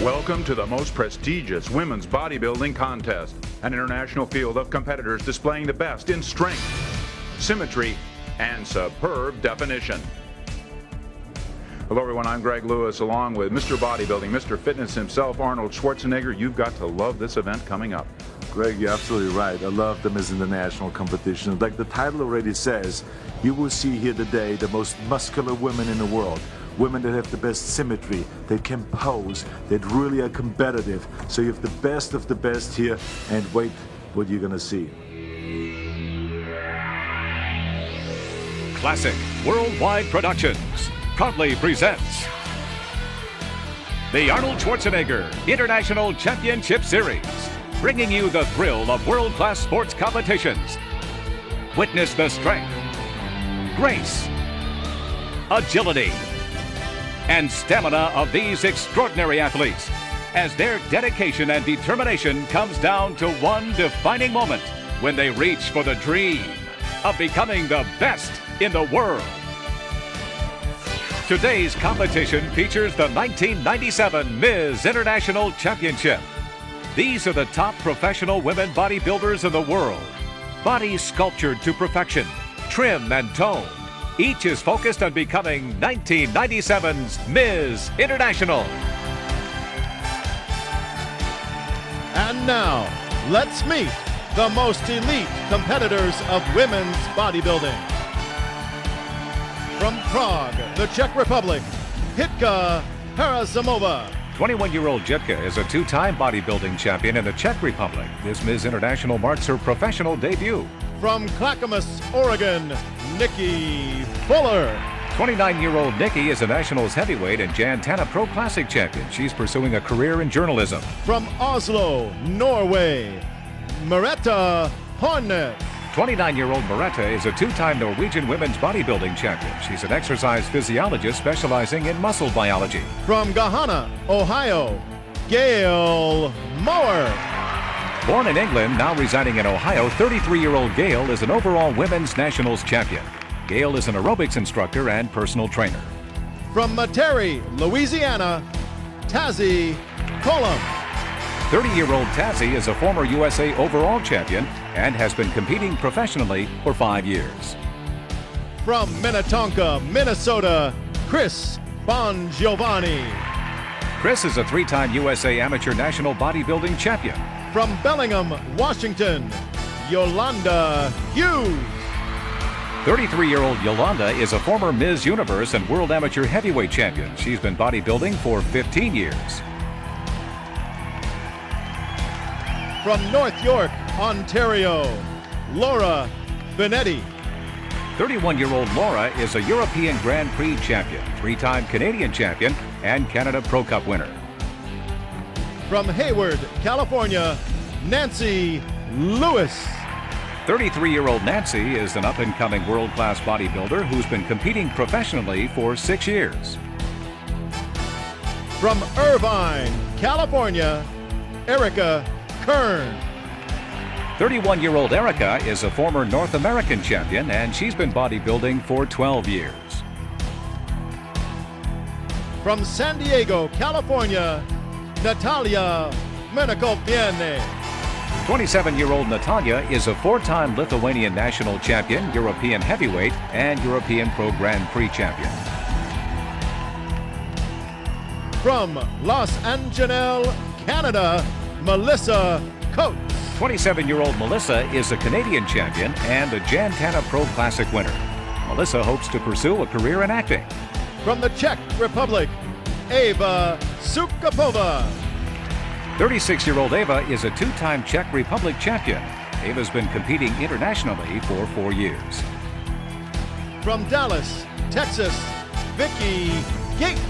Welcome to the most prestigious women's bodybuilding contest, an international field of competitors displaying the best in strength, symmetry, and superb definition. Hello everyone, I'm Greg Lewis along with Mr. Bodybuilding, Mr. Fitness himself, Arnold Schwarzenegger. You've got to love this event coming up. Greg, you're absolutely right. I love the Miss International competition. Like the title already says, you will see here today the most muscular women in the world. Women that have the best symmetry, that can pose, that really are competitive. So you have the best of the best here, and wait what you're gonna see. Classic Worldwide Productions proudly presents the Arnold Schwarzenegger International Championship Series, bringing you the thrill of world-class sports competitions. Witness the strength, grace, agility, and stamina of these extraordinary athletes as their dedication and determination comes down to one defining moment when they reach for the dream of becoming the best in the world. Today's competition features the 1997 Ms. International Championship. These are the top professional women bodybuilders in the world. Bodies sculptured to perfection, trim and tone. Each is focused on becoming 1997's Ms. International. And now, let's meet the most elite competitors of women's bodybuilding. From Prague, the Czech Republic, Jitka Harasimova. 21-year-old Jitka is a two-time bodybuilding champion in the Czech Republic. This Ms. International marks her professional debut. From Clackamas, Oregon, Nikki Fuller. 29-year-old Nikki is a nationals heavyweight and Jantana Pro Classic champion. She's pursuing a career in journalism. From Oslo, Norway, Merete Hornet. 29-year-old Merete is a two-time Norwegian women's bodybuilding champion. She's an exercise physiologist specializing in muscle biology. From Gahanna, Ohio, Gail Mower. Born in England, now residing in Ohio, 33-year-old Gail is an overall women's nationals champion. Gail is an aerobics instructor and personal trainer. From Metairie, Louisiana, Tazzy Colum. 30-year-old Tazzy is a former USA overall champion and has been competing professionally for 5 years. From Minnetonka, Minnesota, Chris Bongiovanni. Chris is a three-time USA Amateur National Bodybuilding champion. From Bellingham, Washington, Yolanda Hughes. 33-year-old Yolanda is a former Ms. Universe and World Amateur Heavyweight champion. She's been bodybuilding for 15 years. From North York, Ontario, Laura Benetti. 31-year-old Laura is a European Grand Prix champion, three-time Canadian champion, and Canada Pro Cup winner. From Hayward, California, Nancy Lewis. 33-year-old Nancy is an up-and-coming world-class bodybuilder who's been competing professionally for 6 years. From Irvine, California, Erica Kern. 31-year-old Erica is a former North American champion, and she's been bodybuilding for 12 years. From San Diego, California, Natalia Menikoviene. 27-year-old Natalia is a four-time Lithuanian national champion, European heavyweight, and European Pro Grand Prix champion. From Los Angeles, Canada, Melissa Coates. 27-year-old Melissa is a Canadian champion and a Jantana Pro Classic winner. Melissa hopes to pursue a career in acting. From the Czech Republic, Ava Sukapova. 36-year-old Ava is a two-time Czech Republic champion. Ava's been competing internationally for 4 years. From Dallas, Texas, Vicky Gates.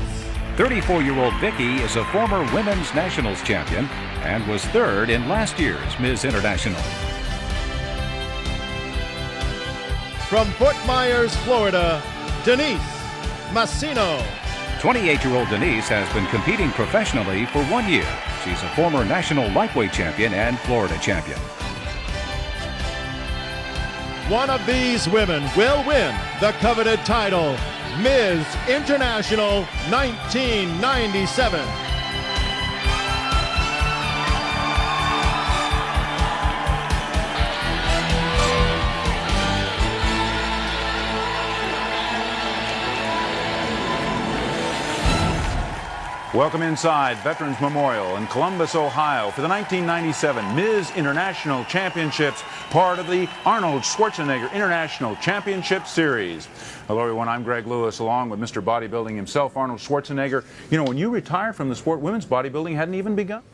34-year-old Vicky is a former women's nationals champion and was third in last year's Ms. International. From Fort Myers, Florida, Denise Massino. 28-year-old Denise has been competing professionally for 1 year. She's a former national lightweight champion and Florida champion. One of these women will win the coveted title, Ms. International 1997. Welcome inside Veterans Memorial in Columbus, Ohio for the 1997 Ms. International Championships, part of the Arnold Schwarzenegger International Championship Series. Hello, everyone. I'm Greg Lewis, along with Mr. Bodybuilding himself, Arnold Schwarzenegger. You know, when you retired from the sport, women's bodybuilding hadn't even begun.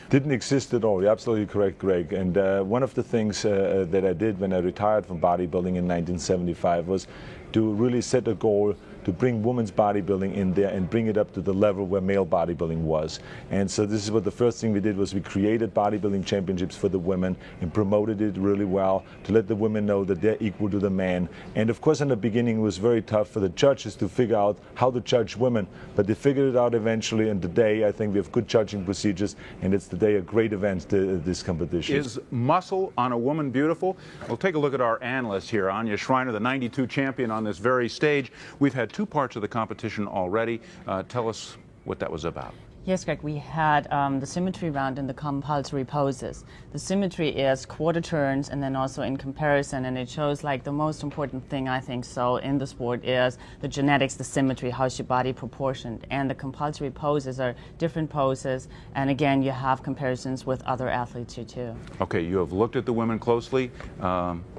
Didn't exist at all. You're absolutely correct, Greg. And one of the things that I did when I retired from bodybuilding in 1975 was to really set a goal to bring women's bodybuilding in there and bring it up to the level where male bodybuilding was. And so this is what the first thing we did was we created bodybuilding championships for the women and promoted it really well to let the women know that they're equal to the man. And of course in the beginning it was very tough for the judges to figure out how to judge women, but they figured it out eventually, and today I think we have good judging procedures, and it's today a great event, this competition. Is muscle on a woman beautiful? We'll take a look at our analyst here, Anya Schreiner, the 92 champion on this very stage. We've had two parts of the competition already. Tell us what that was about. Yes, Greg, we had the symmetry round and the compulsory poses. The symmetry is quarter turns and then also in comparison, and it shows like the most important thing I think so in the sport is the genetics, the symmetry, how's your body proportioned. And the compulsory poses are different poses, and again you have comparisons with other athletes here too. Okay, you have looked at the women closely.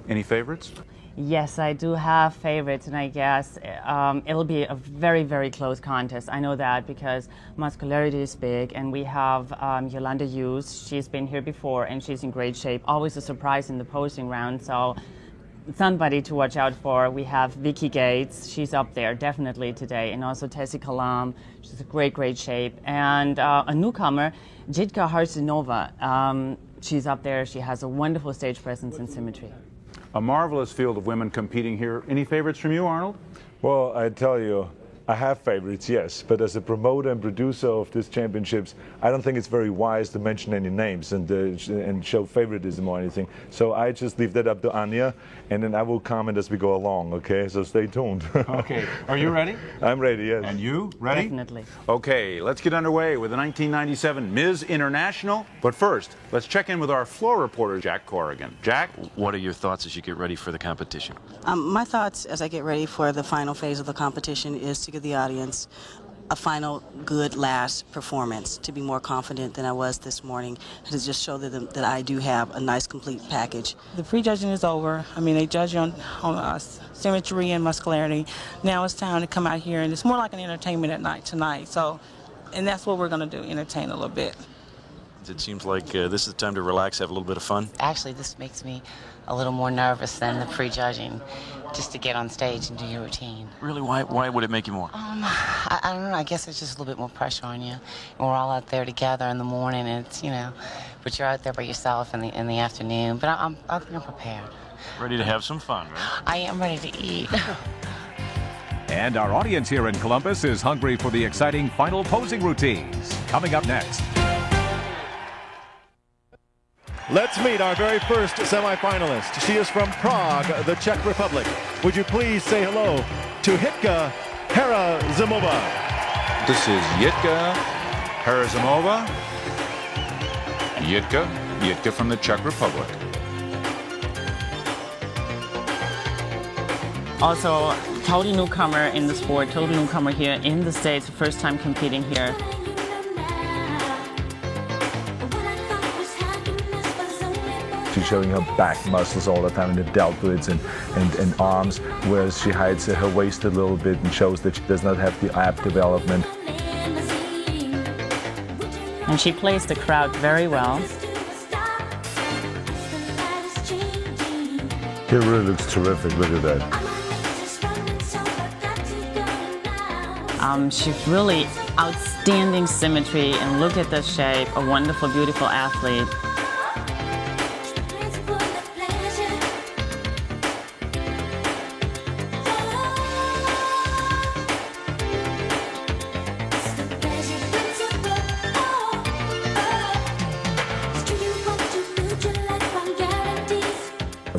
Any favorites? Yes, I do have favorites, and I guess it'll be a very, very close contest. I know that because muscularity is big, and we have Yolanda Hughes. She's been here before, and she's in great shape. Always a surprise in the posing round, so somebody to watch out for. We have Vicky Gates. She's up there definitely today, and also Tessie Kalam. She's in great, great shape. And a newcomer, Jitka Harsinova. She's up there. She has a wonderful stage presence and symmetry. A marvelous field of women competing here. Any favorites from you, Arnold? Well, I tell you, I have favorites, yes, but as a promoter and producer of these championships, I don't think it's very wise to mention any names and show favoritism or anything. So I just leave that up to Anya, and then I will comment as we go along, okay? So stay tuned. Okay. Are you ready? I'm ready, yes. And you ready? Definitely. Okay, let's get underway with the 1997 Ms. International. But first, let's check in with our floor reporter, Jack Corrigan. Jack? What are your thoughts as you get ready for the competition? My thoughts as I get ready for the final phase of the competition is to give the audience a final good last performance, to be more confident than I was this morning, and to just show them that I do have a nice complete package. The prejudging is over. I mean, they judge you on symmetry and muscularity. Now it's time to come out here, and it's more like an entertainment at night tonight. So, and that's what we're going to do, entertain a little bit. It seems like this is the time to relax, have a little bit of fun. Actually, this makes me a little more nervous than the prejudging, just to get on stage and do your routine. Really? Why would it make you more? I don't know. I guess it's just a little bit more pressure on you. And we're all out there together in the morning, and it's, you know, but you're out there by yourself in the afternoon. But I think I'm prepared. Ready to have some fun, right? I am ready to eat. And our audience here in Columbus is hungry for the exciting final posing routines. Coming up next. Let's meet our very first semifinalist. She is from Prague, the Czech Republic. Would you please say hello to Jitka Harsinova? This is Jitka Harsinova. Jitka from the Czech Republic. Also, total newcomer in the sport, total newcomer here in the States, first time competing here. She's showing her back muscles all the time, and the deltoids and arms, whereas she hides her waist a little bit and shows that she does not have the ab development. And she plays the crowd very well. It really looks terrific, look at that. She's really outstanding symmetry, and look at the shape, a wonderful, beautiful athlete.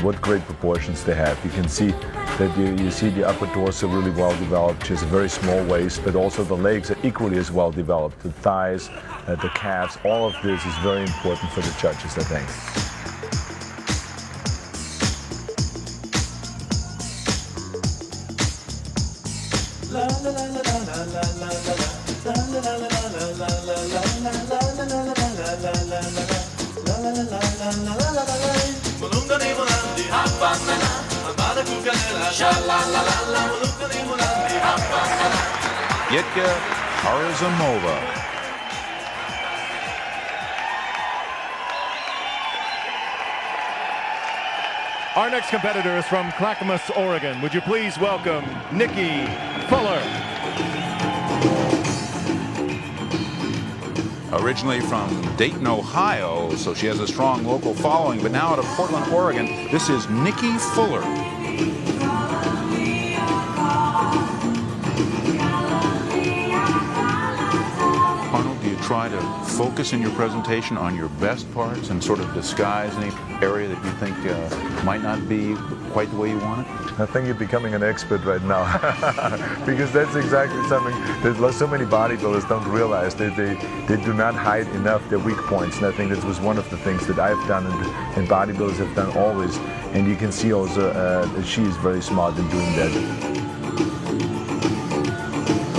What great proportions they have. You can see that you see the upper torso really well developed. She has a very small waist, but also the legs are equally as well developed. The thighs, the calves, all of this is very important for the judges, I think. La la la la la la la la la la la la la Yitka Arazimova. Our next competitor is from Clackamas, Oregon. Would you please welcome Nikki Fuller. Originally from Dayton, Ohio, so she has a strong local following, but now out of Portland, Oregon, this is Nikki Fuller. Arnold, do you try to focus in your presentation on your best parts and sort of disguise any area that you think might not be quite the way you want it? I think you're becoming an expert right now because that's exactly something that so many bodybuilders don't realize. They do not hide enough their weak points, and I think that was one of the things that I've done and bodybuilders have done always. And you can see also that she is very smart in doing that.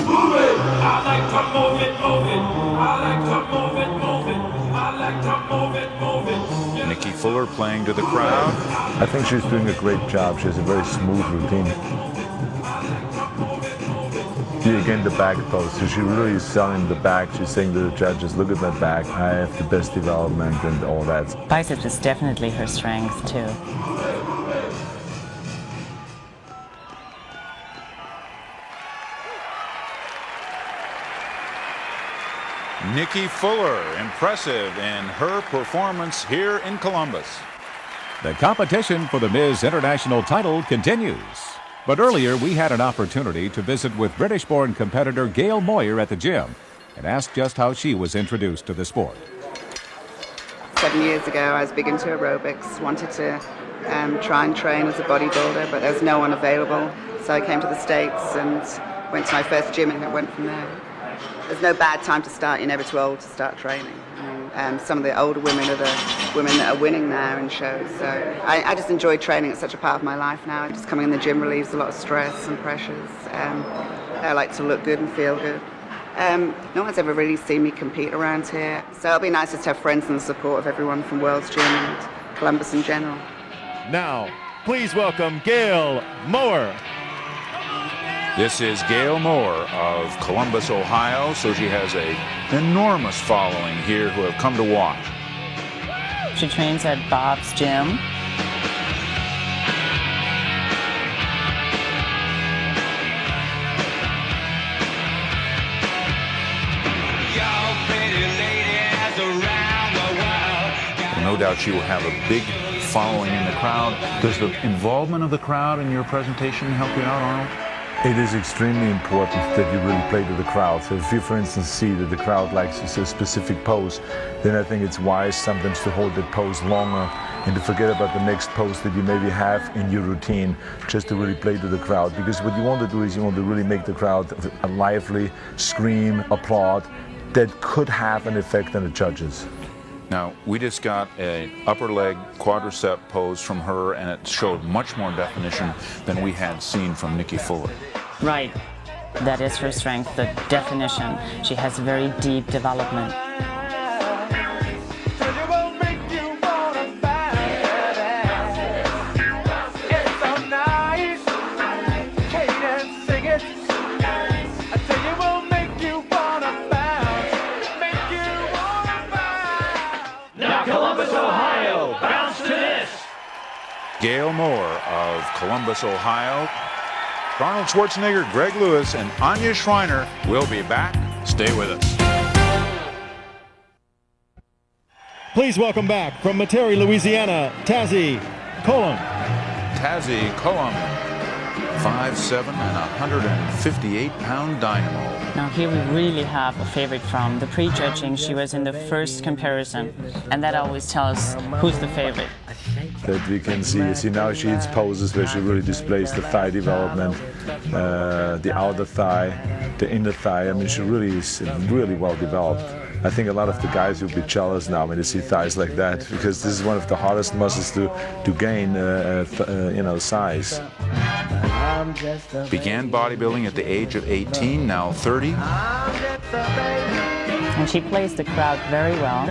Move it! I like to move it, move it. I like to move it, move it. I like to move it, move it. Nikki Fuller playing to the crowd. I think she's doing a great job. She has a very smooth routine. Here again, the back pose. So she really is selling the back. She's saying to the judges, look at my back. I have the best development and all that. Biceps is definitely her strength, too. Nikki Fuller, impressive in her performance here in Columbus. The competition for the Ms. International title continues. But earlier, we had an opportunity to visit with British-born competitor Gail Moyer at the gym and ask just how she was introduced to the sport. 7 years ago, I was big into aerobics, wanted to try and train as a bodybuilder, but there was no one available. So I came to the States and went to my first gym and it went from there. There's no bad time to start. You're never too old to start training. Some of the older women are the women that are winning now in shows. So I just enjoy training. It's such a part of my life now. Just coming in the gym relieves a lot of stress and pressures. I like to look good and feel good. No one's ever really seen me compete around here. So it'll be nice just to have friends and the support of everyone from World's Gym and Columbus in general. Now, please welcome Gail Moyer. This is Gail Moore of Columbus, Ohio, so she has an enormous following here who have come to watch. She trains at Bob's gym. No doubt she will have a big following in the crowd. Does the involvement of the crowd in your presentation help you out, Arnold? It is extremely important that you really play to the crowd. So if you, for instance, see that the crowd likes a specific pose, then I think it's wise sometimes to hold that pose longer and to forget about the next pose that you maybe have in your routine, just to really play to the crowd. Because what you want to do is you want to really make the crowd a lively scream, applaud, that could have an effect on the judges. Now, we just got an upper leg quadricep pose from her, and it showed much more definition than we had seen from Nikki Fuller. Right. That is her strength, the definition. She has very deep development. Gail Moore of Columbus, Ohio. Arnold Schwarzenegger, Greg Lewis, and Anya Schreiner will be back. Stay with us. Please welcome back from Metairie, Louisiana, Tazzy Colum. Tazzy Colum, 5'7" and 158-pound dynamo. Now here we really have a favorite from the pre-judging. She was in the first comparison, and that always tells us who's the favorite. That we can see now she hits poses where she really displays the thigh development, the outer thigh, the inner thigh. I mean, she really is really well developed. I think a lot of the guys will be jealous now when they see thighs like that, because this is one of the hardest muscles to gain, size. Began bodybuilding at the age of 18, now 30. And she plays the crowd very well.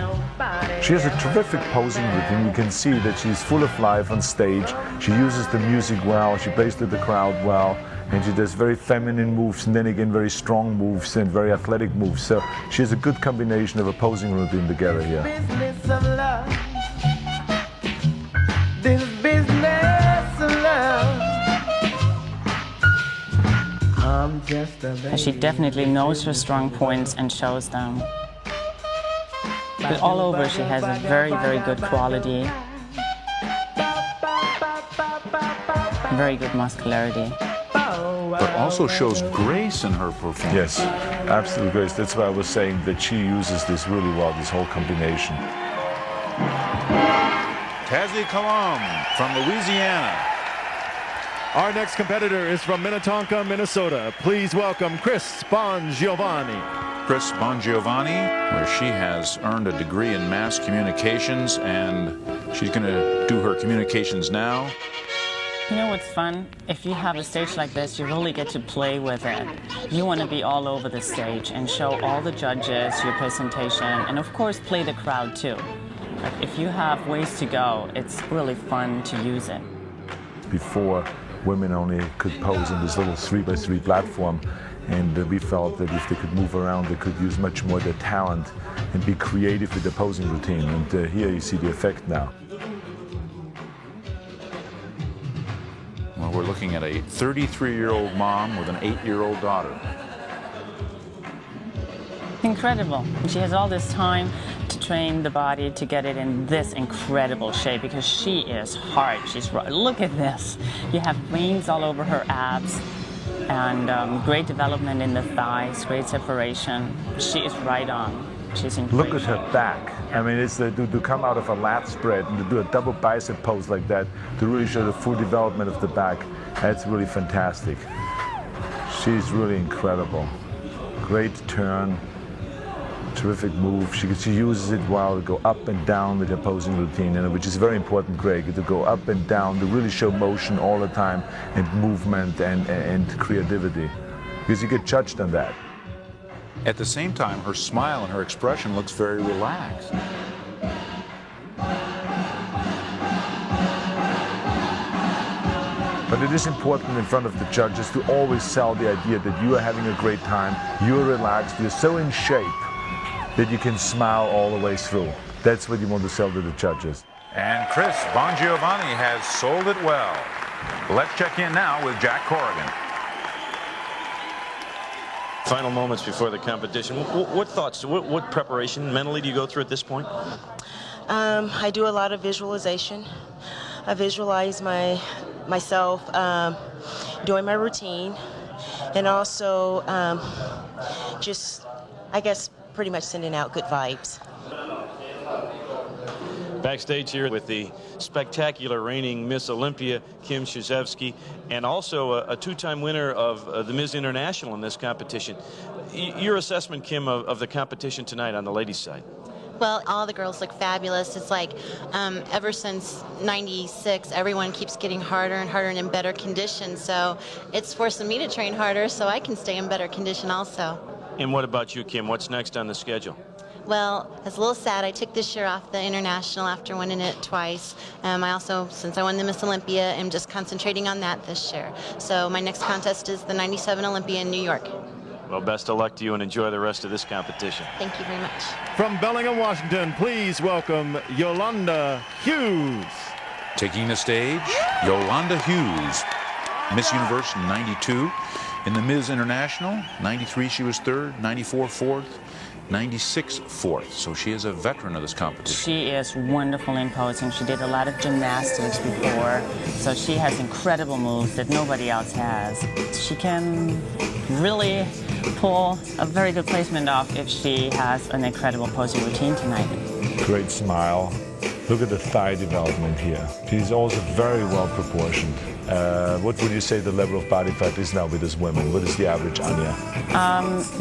She has a terrific posing routine. You can see that she's full of life on stage. She uses the music well, she plays to the crowd well, and she does very feminine moves and then again very strong moves and very athletic moves. So she has a good combination of a posing routine together here. Business of love. This business of love. I'm just a baby. She definitely knows her strong points and shows them. But all over, she has a very, very good quality. Very good muscularity. But also shows grace in her performance. Yes, absolute grace. That's why I was saying that she uses this really well, this whole combination. Tazzy Kalam from Louisiana. Our next competitor is from Minnetonka, Minnesota. Please welcome Chris Bongiovanni. Chris Bongiovanni, where she has earned a degree in mass communications, and she's going to do her communications now. You know what's fun? If you have a stage like this, you really get to play with it. You want to be all over the stage and show all the judges your presentation, and of course play the crowd too. But if you have ways to go, it's really fun to use it. Before, women only could pose on this little 3x3 platform, and we felt that if they could move around, they could use much more their talent and be creative with the posing routine. And here you see the effect now. Well, we're looking at a 33-year-old mom with an 8-year-old daughter. Incredible. She has all this time to train the body to get it in this incredible shape because she is hard. Look at this. You have veins all over her abs and great development in the thighs, great separation. She is right on. She's in Look great at her shape. back. I mean, it's to come out of a lat spread and to do a double bicep pose like that to really show the full development of the back. That's really fantastic. She's really incredible. Great turn. Terrific move. She uses it while to go up and down with her posing routine, and which is very important, Greg, to go up and down, to really show motion all the time, and movement and creativity, because you get judged on that. At the same time, her smile and her expression looks very relaxed. But it is important in front of the judges to always sell the idea that you are having a great time, you're relaxed, you're so in shape that you can smile all the way through. That's what you want to sell to the judges. And Chris Bongiovanni has sold it well. Let's check in now with Jack Corrigan. Final moments before the competition. What thoughts, what preparation mentally do you go through at this point? I do a lot of visualization. I visualize myself doing my routine, and also just, I guess, pretty much sending out good vibes. Backstage here with the spectacular reigning Miss Olympia, Kim Krzyzewski, and also a two-time winner of the Ms. International in this competition. Your assessment, Kim, of the competition tonight on the ladies' side? Well, all the girls look fabulous. It's like ever since '96, everyone keeps getting harder and harder and in better condition. So it's forcing me to train harder so I can stay in better condition also. And what about you, Kim? What's next on the schedule? Well, it's a little sad. I took this year off the International after winning it twice. I also, since I won the Miss Olympia, am just concentrating on that this year. So my next contest is the '97 Olympia in New York. Well, best of luck to you and enjoy the rest of this competition. Thank you very much. From Bellingham, Washington, please welcome Yolanda Hughes. Taking the stage, Yolanda Hughes, Miss Universe in '92. In the Ms. International, '93 she was third, '94 fourth, '96 fourth. So she is a veteran of this competition. She is wonderful in posing. She did a lot of gymnastics before, so she has incredible moves that nobody else has. She can really pull a very good placement off if she has an incredible posing routine tonight. Great smile. Look at the thigh development here. She's also very well proportioned. What would you say the level of body fat is now with these women? What is the average, Anya?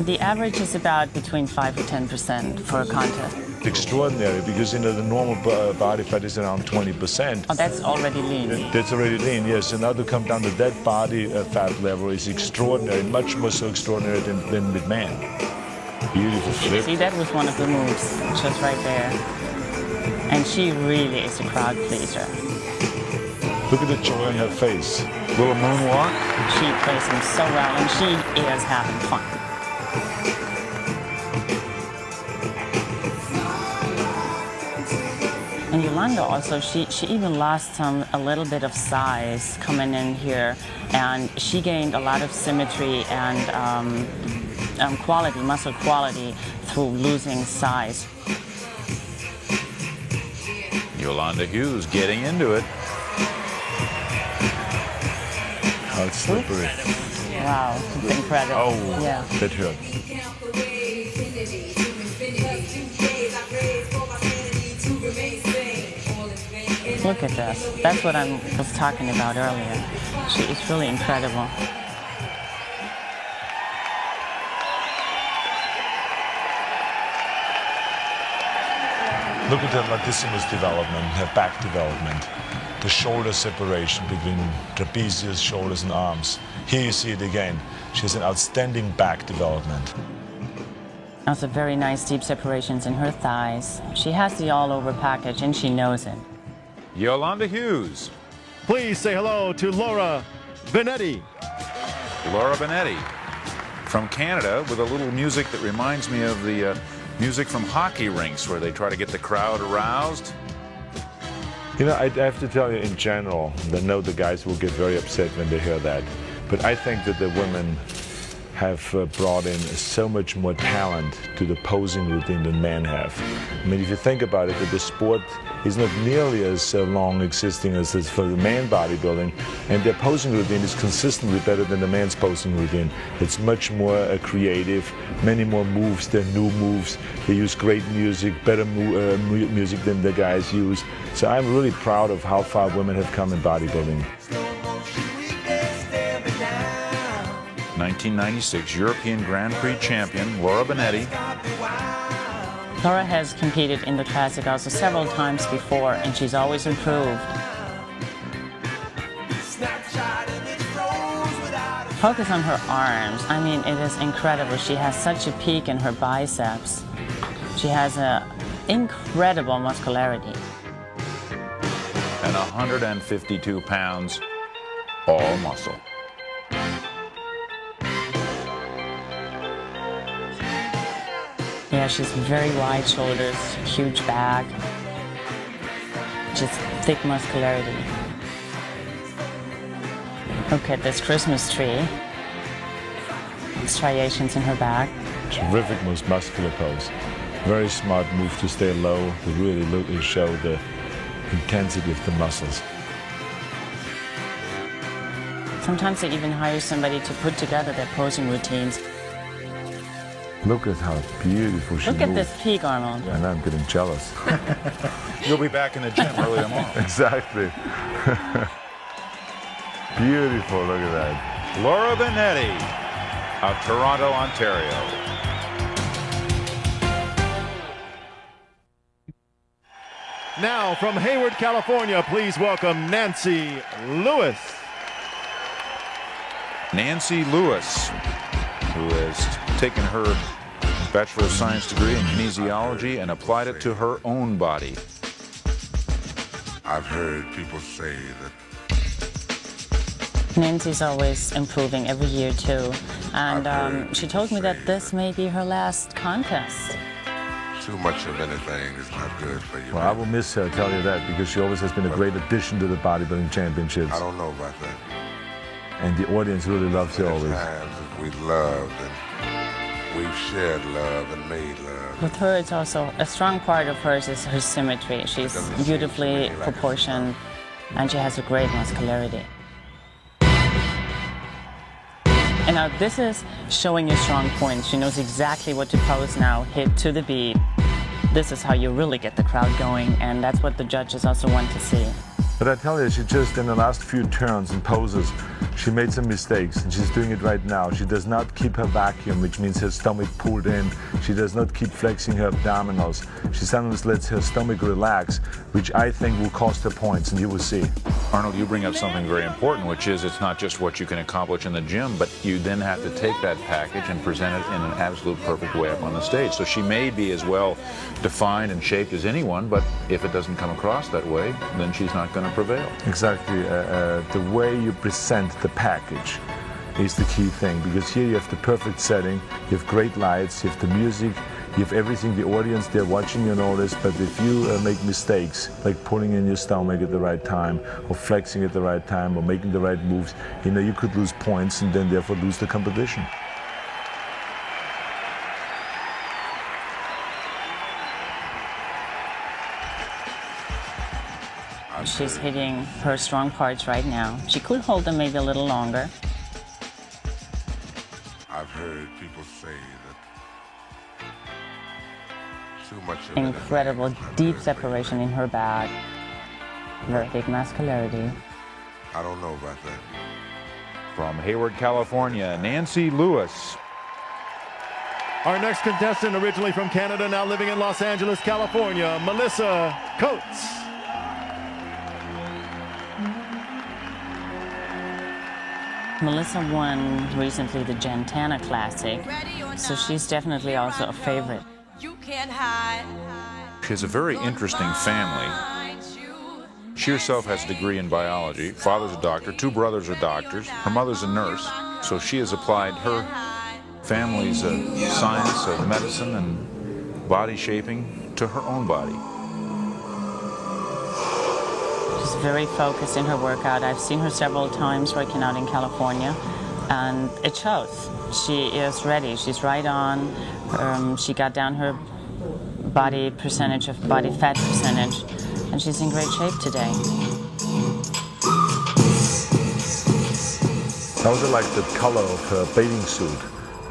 The average is about between 5 to 10% for a contest. Extraordinary, because the normal body fat is around 20%. Oh, that's already lean. That's already lean, yes. And now to come down to that body fat level is extraordinary, much more so extraordinary than with men. Beautiful flip. See, that was one of the moves, just right there. And she really is a crowd pleaser. Look at the joy on her face. Little moonwalk. She plays him so well, and she is having fun. And Yolanda also, she even lost a little bit of size coming in here, and she gained a lot of symmetry and quality, muscle quality, through losing size. Yolanda Hughes getting into it. Oh, it's slippery. Wow, it's incredible. Oh, yeah. That hurts. Look at this. That's what I was talking about earlier. She is really incredible. Look at the latissimus development, her back development, the shoulder separation between trapezius, shoulders, and arms. Here you see it again. She has an outstanding back development. Also very nice deep separations in her thighs. She has the all-over package, and she knows it. Yolanda Hughes. Please say hello to Laura Benetti. Laura Benetti from Canada with a little music that reminds me of the music from hockey rinks where they try to get the crowd aroused. You know, I have to tell you in general, I know the guys will get very upset when they hear that, but I think that the women have brought in so much more talent to the posing routine than men have. I mean, if you think about it, that the sport is not nearly as long existing as is for the man bodybuilding, and their posing routine is consistently better than the man's posing routine. It's much more creative, many more moves, they're new moves. They use great music, better music than the guys use. So I'm really proud of how far women have come in bodybuilding. 1996 European Grand Prix champion Laura Benetti. Laura has competed in the classic also several times before, and she's always improved. Focus on her arms. I mean, it is incredible. She has such a peak in her biceps. She has an incredible muscularity. And 152 pounds, all muscle. Yeah, she's very wide shoulders, huge back, just thick muscularity. Look at this Christmas tree. Striations in her back. Terrific, most muscular pose. Very smart move to stay low, to really show the intensity of the muscles. Sometimes they even hire somebody to put together their posing routines. Look at how beautiful she Look at this peak, Arnold. And I'm getting jealous. You'll be back in the gym early tomorrow. Exactly. Beautiful, look at that. Laura Benetti of Toronto, Ontario. Now from Hayward, California, please welcome Nancy Lewis. Nancy Lewis, who has taken her Bachelor of Science degree in kinesiology and applied it to her own body. I've heard people say that Nancy's always improving every year too, and she told me that this may be her last contest. too much of anything is not good for you. Well, I will miss her, tell you that, because she always has been a great addition to the bodybuilding championships. I don't know about that. And the audience really loves her always. Times we loved and we've shared love and made love. With her, it's also a strong part of hers is her symmetry. She's beautifully proportioned, and she has a great muscularity. And now this is showing your strong points. She knows exactly what to pose now, hit to the beat. This is how you really get the crowd going, and that's what the judges also want to see. But I tell you, she just, in the last few turns and poses, she made some mistakes, and she's doing it right now. She does not keep her vacuum, which means her stomach pulled in. She does not keep flexing her abdominals. She sometimes lets her stomach relax, which I think will cost her points, and you will see. Arnold, you bring up something very important, which is it's not just what you can accomplish in the gym, but you then have to take that package and present it in an absolute perfect way up on the stage. So she may be as well defined and shaped as anyone, but if it doesn't come across that way, then she's not going to prevail. Exactly. The way you present the package is the key thing, because here you have the perfect setting, you have great lights, you have the music, you have everything, the audience, they're watching you and all this, but if you make mistakes, like pulling in your stomach at the right time, or flexing at the right time, or making the right moves, you know, you could lose points and then therefore lose the competition. She's hitting her strong parts right now. She could hold them maybe a little longer. I've heard people say that too much of Incredible deep separation in her back. Very big muscularity. I don't know about that. From Hayward, California, Nancy Lewis. Our next contestant, originally from Canada, now living in Los Angeles, California, Melissa Coates. Melissa won recently the Gentana Classic, so she's definitely also a favorite. She has a very interesting family. She herself has a degree in biology. Father's a doctor, 2 brothers are doctors. Her mother's a nurse, so she has applied her family's science of medicine and body shaping to her own body. She's very focused in her workout. I've seen her several times working out in California, and it shows. She is ready. She's right on. She got down her body percentage of body fat percentage, and she's in great shape today. I also like the color of her bathing suit.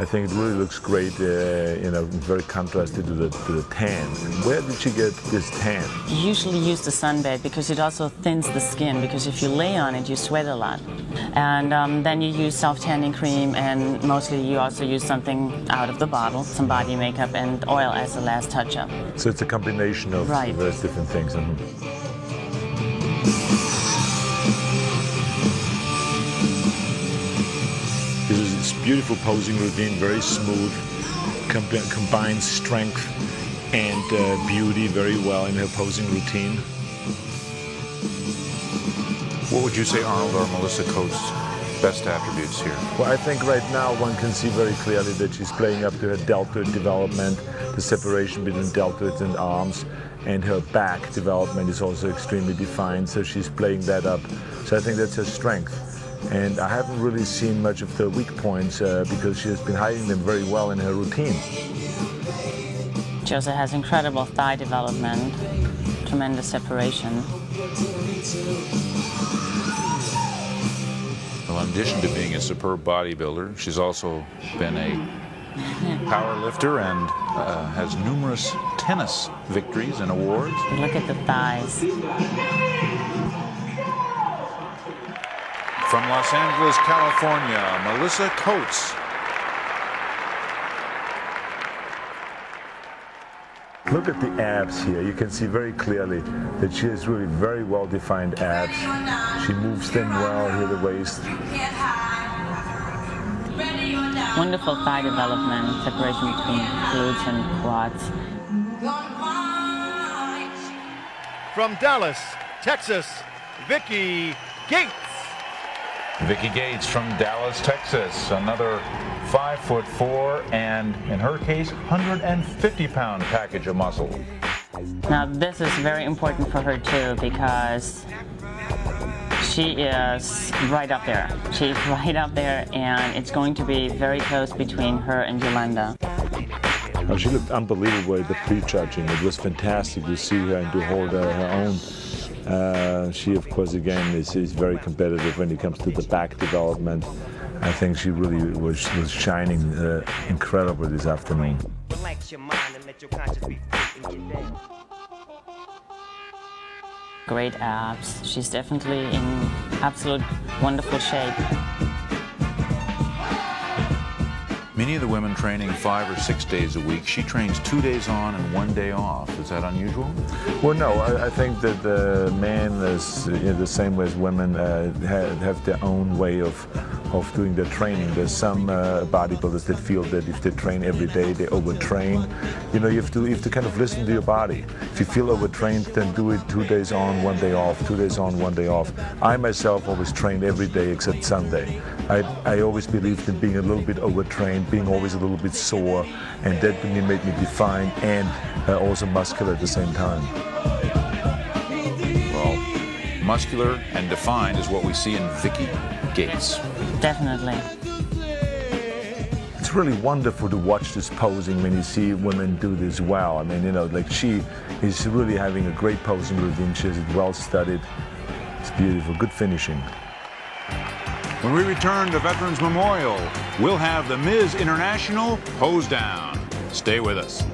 I think it really looks great, you know, very contrasted to the tan. Where did she get this tan? You usually use the sunbed because it also thins the skin, because if you lay on it, you sweat a lot. And then you use self-tanning cream, and mostly you also use something out of the bottle, some body makeup and oil as a last touch-up. So it's a combination of various different things. This is this beautiful posing routine, very smooth, combines strength and beauty very well in her posing routine. What would you say, Arnold, are Melissa Coates' best attributes here? Well, I think right now one can see very clearly that she's playing up to her deltoid development, the separation between deltoids and arms, and her back development is also extremely defined, so she's playing that up. So I think that's her strength. And I haven't really seen much of the weak points because she has been hiding them very well in her routine. She also has incredible thigh development, tremendous separation. Well, in addition to being a superb bodybuilder, she's also been a power lifter and has numerous tennis victories and awards. Look at the thighs. From Los Angeles, California, Melissa Coates. Look at the abs here. You can see very clearly that she has really very well-defined abs. She moves them well here, the waist. Wonderful thigh development, separation between glutes and quads. From Dallas, Texas, Vicki Gates. Vicki Gates from Dallas, Texas, another 5'4", and in her case, 150-pound package of muscle. Now this is very important for her too, because she is right up there. She's right up there, and it's going to be very close between her and Yolanda. Oh, she looked unbelievable at the pre-judging. It was fantastic to see her and to hold her own. She, of course, again, is very competitive when it comes to the back development. I think she really was shining incredible this afternoon. great abs. She's definitely in absolute wonderful shape. Many of the women training 5 or 6 days a week. She trains 2 days on and 1 day off. Is that unusual? Well, no. I think that the men is the same way as women have their own way of doing their training. There's some bodybuilders that feel that if they train every day, they overtrain. You know, you have to kind of listen to your body. If you feel overtrained, then do it 2 days on, 1 day off, 2 days on, 1 day off. I myself always train every day except Sunday. I always believed in being a little bit overtrained, being always a little bit sore, and that made me defined and also muscular at the same time. Well, muscular and defined is what we see in Vicky Gates. Definitely. It's really wonderful to watch this posing when you see women do this well. I mean, you know, like she is really having a great posing routine. She has it well studied. It's beautiful, good finishing. When we return to Veterans Memorial, we'll have the Ms. International Pose Down. Stay with us.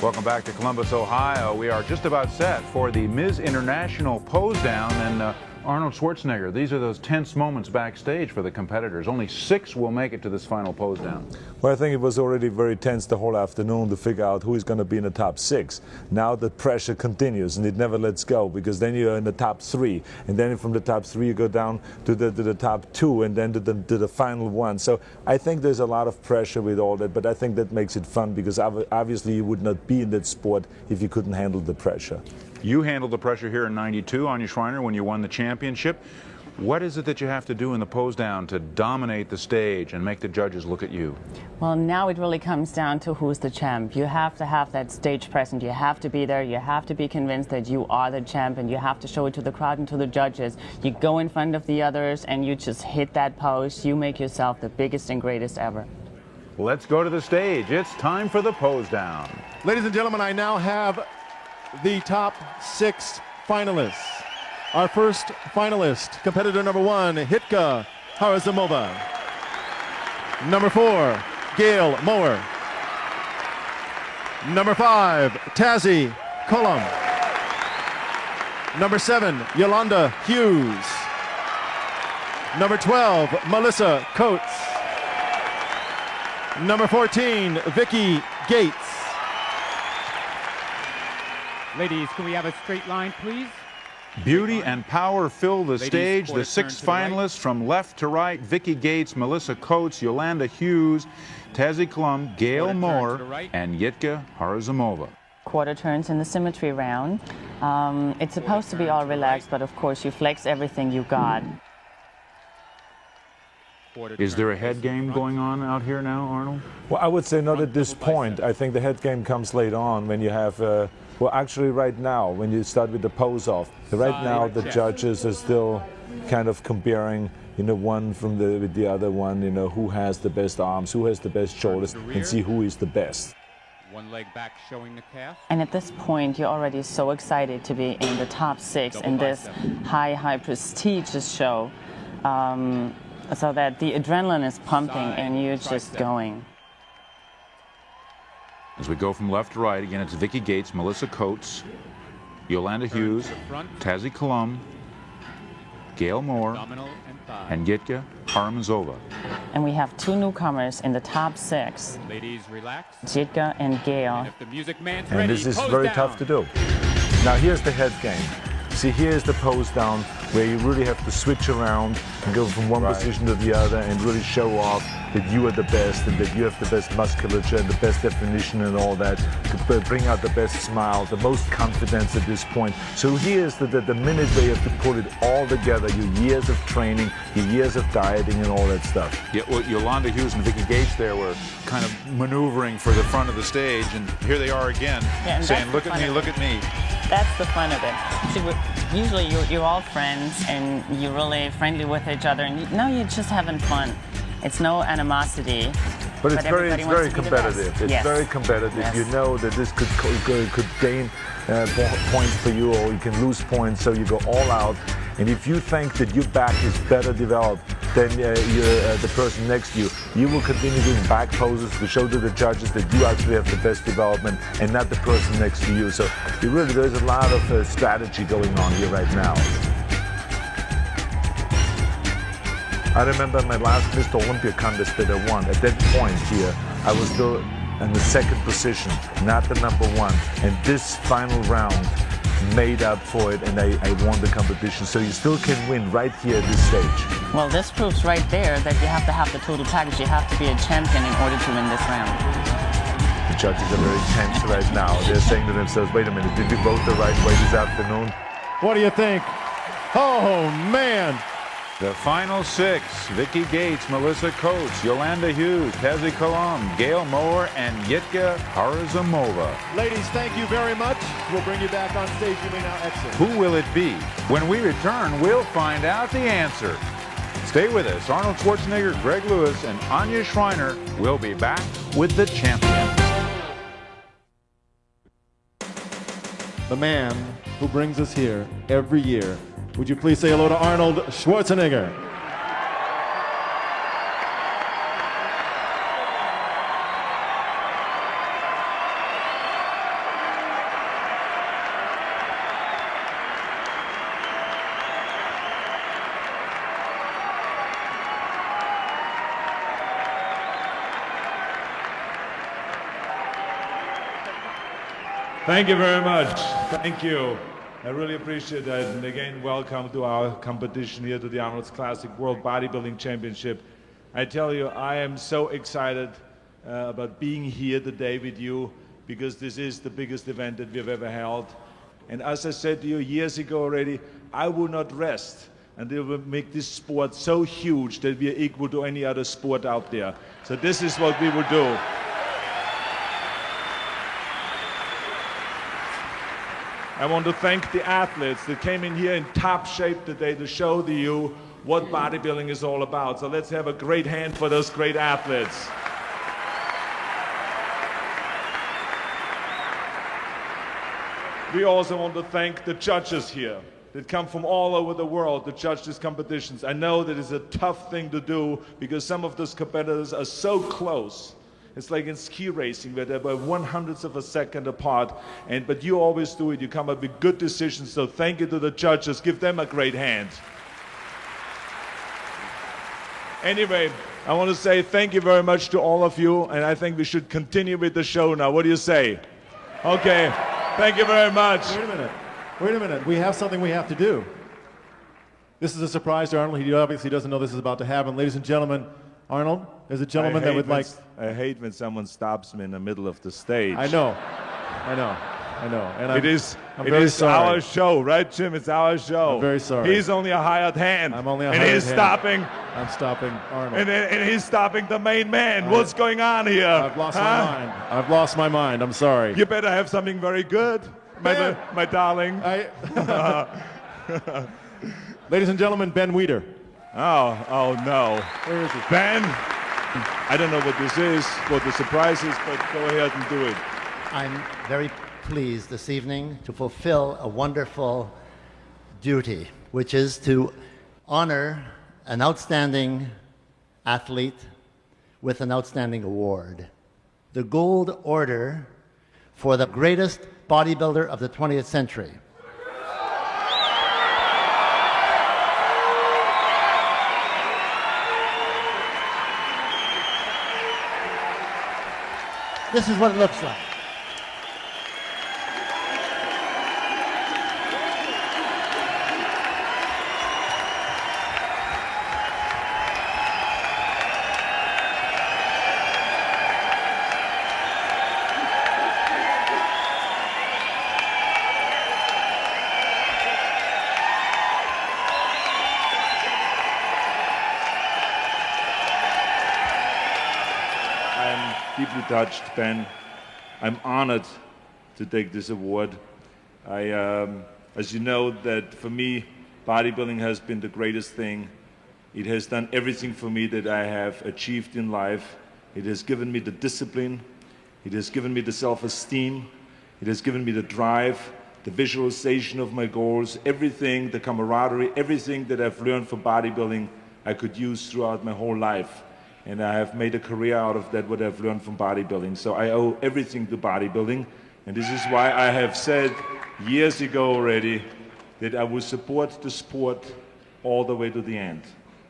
Welcome back to Columbus, Ohio. We are just about set for the Ms. International Pose Down, and Arnold Schwarzenegger, these are those tense moments backstage for the competitors. Only 6 will make it to this final pose down. Well, I think it was already very tense the whole afternoon to figure out who is going to be in the top 6. Now the pressure continues and it never lets go, because then you're in the top 3, and then from the top 3 you go down to the top 2, and then to the final one. So I think there's a lot of pressure with all that, but I think that makes it fun, because obviously you would not be in that sport if you couldn't handle the pressure. You handled the pressure here in '92, Anya Schreiner, when you won the championship. What is it that you have to do in the pose down to dominate the stage and make the judges look at you? Well, now it really comes down to who's the champ. You have to have that stage presence. You have to be there. You have to be convinced that you are the champ, and you have to show it to the crowd and to the judges. You go in front of the others and you just hit that pose. You make yourself the biggest and greatest ever. Let's go to the stage. It's time for the pose down. Ladies and gentlemen, I now have the top 6 finalists. Our first finalist, competitor number 1, Hitka Harazimova. Number 4, Gail Moore. Number 5, Tazzy Colum. Number 7, Yolanda Hughes. Number 12, Melissa Coates. Number 14, Vicky Gates. Ladies, can we have a straight line, please? Beauty and power fill the stage. The 6 finalists from left to right: Vicky Gates, Melissa Coates, Yolanda Hughes, Tazzy Klum, Gail Moore, and Yitka Harazimova. Quarter turns in the symmetry round. It's supposed to be all relaxed, but of course you flex everything you got. Is there a head game going on out here now, Arnold? Well, I would say not at this point. I think the head game comes later on when you have, well, actually right now, when you start with the pose off. Right now the judges are still kind of comparing, you know, one from with the other one, you know, who has the best arms, who has the best shoulders, and see who is the best. One leg back showing the calf. And at this point, you're already so excited to be in the top 6 in this high prestigious show. So that the adrenaline is pumping and you're just going. As we go from left to right, again, it's Vicky Gates, Melissa Coates, Yolanda Hughes, Tazzy Klum, Gail Moore, and Yitka Harazimova. And we have 2 newcomers in the top 6. Ladies, relax. Yitka and Gail. And if the music man's and ready, this is pose very down. tough to do. Now here's the head game. See, here's the pose down where you really have to switch around and go from one position to the other and really show off that you are the best and that you have the best musculature and the best definition and all that, to bring out the best smile, the most confidence at this point. So here's the minute where you have to put it all together, your years of training, your years of dieting and all that stuff. Yeah, well, Yolanda Hughes and Vicky Gates there were kind of maneuvering for the front of the stage, and here they are again, saying, look at me, look at me. That's the fun of it. See, usually you're all friends and you're really friendly with each other, and now you're just having fun. It's no animosity. But it's very competitive. It's yes. very competitive. Yes. You know that this could gain points for you, or you can lose points, so you go all out. And if you think that your back is better developed than the person next to you. You will continue doing back poses to show to the judges that you actually have the best development and not the person next to you. So there's a lot of strategy going on here right now. I remember my last Mr. Olympia contest that I won. At that point here, I was still in the second position, not the number one. And this final round made up for it, and I won the competition. So you still can win right here at this stage. Well, this proves right there that you have to have the total package. You have to be a champion in order to win this round. The judges are very tense right now. They're saying to themselves, wait a minute, did we vote the right way this afternoon? What do you think? Oh, man. The final six: Vicky Gates, Melissa Coates, Yolanda Hughes, Tezzy Kalam, Gail Moore, and Yitka Harazimova. Ladies, thank you very much. We'll bring you back on stage. You may now exit. Who will it be? When we return, we'll find out the answer. Stay with us. Arnold Schwarzenegger, Greg Lewis, and Anya Schreiner will be back with the champions. The man who brings us here every year. Would you please say hello to Arnold Schwarzenegger? Thank you very much. Thank you. I really appreciate that. And again, welcome to our competition here, to the Arnold's Classic World Bodybuilding Championship. I tell you, I am so excited about being here today with you, because this is the biggest event that we've ever held. And as I said to you years ago already, I will not rest until we make this sport so huge that we are equal to any other sport out there. So this is what we will do. I want to thank the athletes that came in here in top shape today to show to you what bodybuilding is all about. So let's have a great hand for those great athletes. We also want to thank the judges here that come from all over the world to judge these competitions. I know that it's a tough thing to do because some of those competitors are so close. It's like in ski racing where they're by 1/100th of a second apart, but you always do it. You come up with good decisions, so thank you to the judges. Give them a great hand. Anyway, I want to say thank you very much to all of you, and I think we should continue with the show now. What do you say? Okay, thank you very much. Wait a minute. We have something we have to do. This is a surprise to Arnold. He obviously doesn't know this is about to happen. Ladies and gentlemen, Arnold, there's a gentleman that would like... I hate when someone stops me in the middle of the stage. I know. And it is sorry. our show, right, Jim? It's our show. I'm very sorry. He's only a hired hand. I'm only a hired hand. And he's stopping. I'm stopping Arnold. And he's stopping the main man. What's going on here? I've lost my mind. I've lost my mind. I'm sorry. You better have something very good, my darling. Ladies and gentlemen, Ben Weider. Oh no. Where is he? Ben, I don't know what this is, what the surprise is, but go ahead and do it. I'm very pleased this evening to fulfill a wonderful duty, which is to honor an outstanding athlete with an outstanding award. The Gold Order for the greatest bodybuilder of the 20th century. This is what it looks like. Deeply touched, Ben. I'm honored to take this award. As you know, that for me, bodybuilding has been the greatest thing. It has done everything for me that I have achieved in life. It has given me the discipline. It has given me the self-esteem. It has given me the drive, the visualization of my goals, everything, the camaraderie, everything that I've learned from bodybuilding I could use throughout my whole life. And I have made a career out of that, what I've learned from bodybuilding. So I owe everything to bodybuilding. And this is why I have said years ago already that I will support the sport all the way to the end.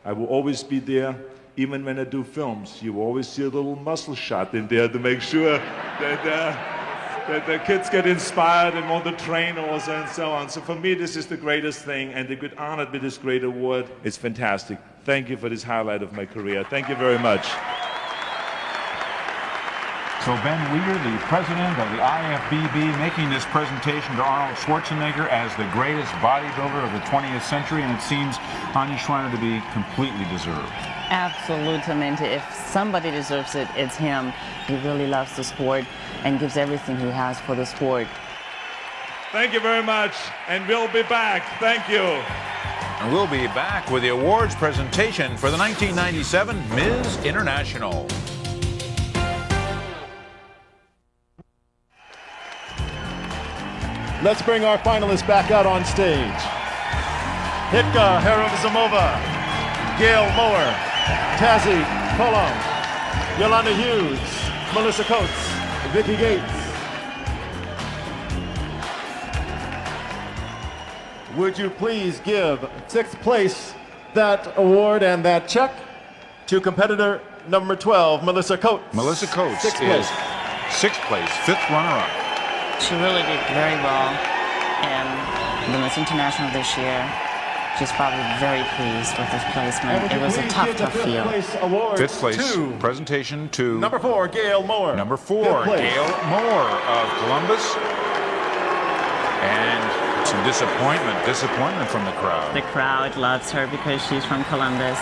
I will always be there, even when I do films. You will always see a little muscle shot in there to make sure that the kids get inspired and want to train also and so on. So for me, this is the greatest thing, and to get honored with this great award, it's fantastic. Thank you for this highlight of my career. Thank you very much. So Ben Weir, the president of the IFBB, making this presentation to Arnold Schwarzenegger as the greatest bodybuilder of the 20th century, and it seems, Anya Schreiner, to be completely deserved. Absolutamente. If somebody deserves it, it's him. He really loves the sport and gives everything he has for the sport. Thank you very much, and we'll be back. Thank you. And we'll be back with the awards presentation for the 1997 Ms. International. Let's bring our finalists back out on stage. Hitka Haruzimova, Gail Moore, Tazzy Kolom, Yolanda Hughes, Melissa Coates, Vicki Gates. Would you please give 6th place that award and that check to competitor number 12, Melissa Coates. Melissa Coates Sixth is place. 6th place, 5th runner-up. She really did very well in the Miss International this year. She's probably very pleased with this placement. It was a tough field. 5th place presentation to number 4, Gail Moore. Number 4, Gail Moore of Columbus. And some disappointment from the crowd. The crowd loves her because she's from Columbus.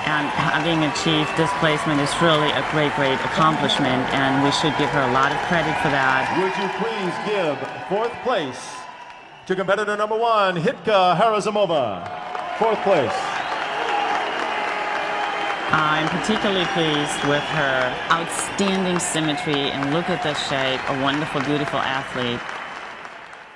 And having achieved this placement is really a great accomplishment, and we should give her a lot of credit for that. Would you please give 4th place to competitor number 1, Hitka Haruzimova. 4th place. I'm particularly pleased with her outstanding symmetry, and look at the shape, a wonderful, beautiful athlete.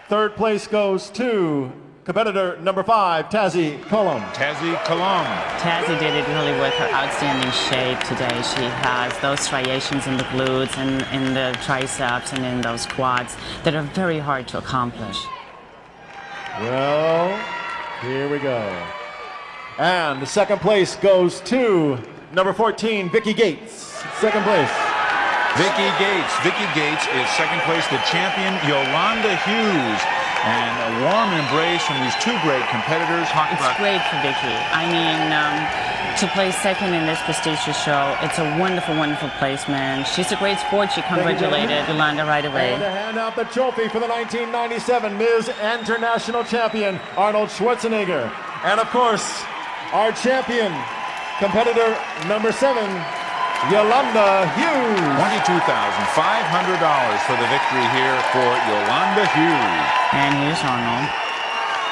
3rd place goes to competitor number 5, Tazzy Kolom. Tazzy Kolom. Tazzy did it really with her outstanding shape today. She has those striations in the glutes and in the triceps and in those quads that are very hard to accomplish. Well, here we go. And the 2nd place goes to number 14, Vicki Gates. 2nd place. Vicki Gates. Vicki Gates is 2nd place. The champion, Yolanda Hughes. And a warm embrace from these two great competitors. It's great for Vicki. I mean, to place 2nd in this prestigious show, it's a wonderful placement. She's a great sport. She congratulated Yolanda right away. And to hand out the trophy for the 1997 Ms. International Champion, Arnold Schwarzenegger. And of course, our champion, competitor number 7, Yolanda Hughes. $22,500 for the victory here for Yolanda Hughes. And here's Arnold.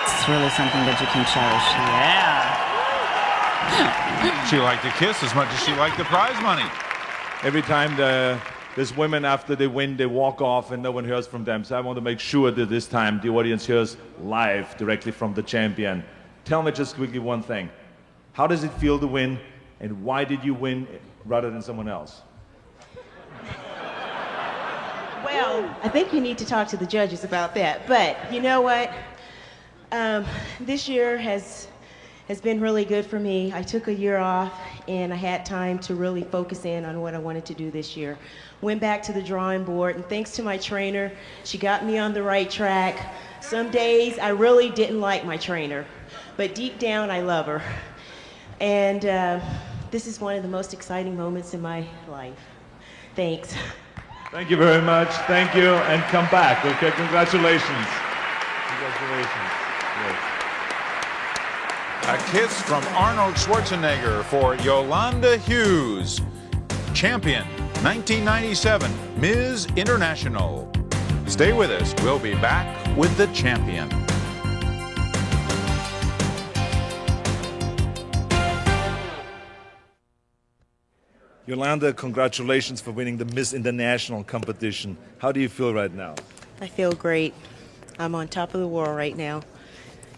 It's really something that you can cherish. Yeah. She liked the kiss as much as she liked the prize money. Every time there's women after they win, they walk off and no one hears from them. So I want to make sure that this time the audience hears live directly from the champion. Tell me just quickly one thing. How does it feel to win, and why did you win rather than someone else? Well, I think you need to talk to the judges about that. But you know what? This year has been really good for me. I took a year off, and I had time to really focus in on what I wanted to do this year. Went back to the drawing board, and thanks to my trainer, she got me on the right track. Some days I really didn't like my trainer, but deep down I love her. And this is one of the most exciting moments in my life. Thanks. Thank you very much. Thank you, and come back. Okay, congratulations. Congratulations. Yes. A kiss from Arnold Schwarzenegger for Yolanda Hughes, champion 1997 Ms. International. Stay with us. We'll be back with the champion. Yolanda, congratulations for winning the Miss International competition. How do you feel right now? I feel great. I'm on top of the world right now.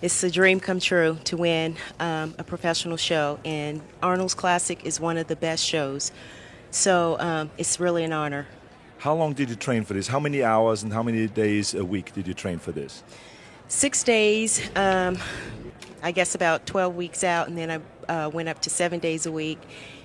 it's a dream come true to win a professional show, and Arnold's Classic is one of the best shows. So it's really an honor. How long did you train for this? How many hours and how many days a week did you train for this? 6 days, I guess about 12 weeks out, and then I went up to 7 days a week.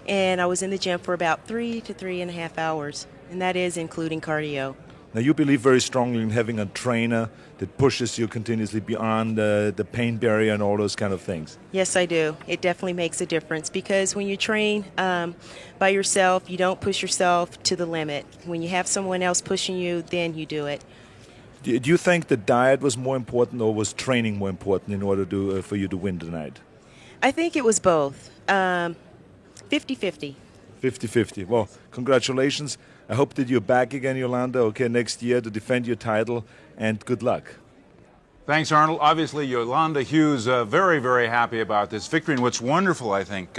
And I was in the gym for about 3 to 3.5 hours, and that is including cardio. Now, you believe very strongly in having a trainer that pushes you continuously beyond the pain barrier and all those kind of things. Yes, I do. It definitely makes a difference because when you train by yourself, you don't push yourself to the limit. When you have someone else pushing you, then you do it. Do you think the diet was more important or was training more important in order for you to win tonight? I think it was both. 50-50. 50-50. Well, congratulations. I hope that you're back again, Yolanda, okay, next year to defend your title, and good luck. Thanks, Arnold. Obviously, Yolanda Hughes very, very happy about this victory. And what's wonderful, I think,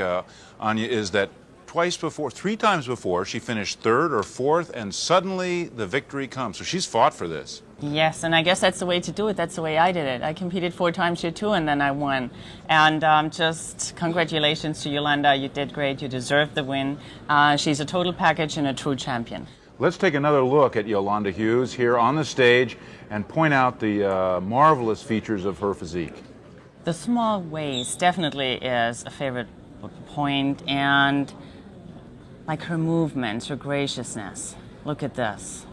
Anya, is that three times before, she finished third or fourth, and suddenly the victory comes. So she's fought for this. Yes, and I guess that's the way to do it. That's the way I did it. I competed 4 times here too, and then I won. And just congratulations to Yolanda. You did great. You deserved the win. She's a total package and a true champion. Let's take another look at Yolanda Hughes here on the stage and point out the marvelous features of her physique. The small waist definitely is a favorite point, and like her movements, her graciousness. Look at this.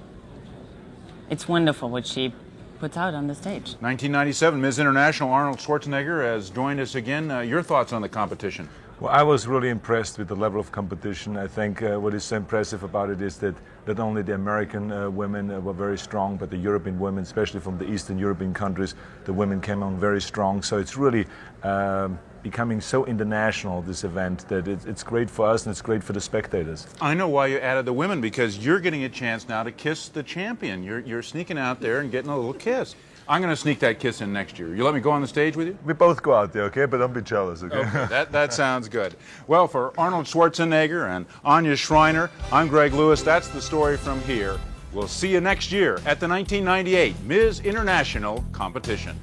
It's wonderful what she puts out on the stage. 1997 Ms. International Arnold Schwarzenegger has joined us again. Your thoughts on the competition? Well, I was really impressed with the level of competition. I think what is so impressive about it is that not only the American women were very strong, but the European women, especially from the Eastern European countries, the women came on very strong. So it's really becoming so international, this event, that it's great for us and it's great for the spectators. I know why you added the women, because you're getting a chance now to kiss the champion. You're sneaking out there and getting a little kiss. I'm going to sneak that kiss in next year. You let me go on the stage with you? We both go out there, okay? But don't be jealous, okay? Okay, that sounds good. Well, for Arnold Schwarzenegger and Anya Schreiner, I'm Greg Lewis. That's the story from here. We'll see you next year at the 1998 Ms. International competition.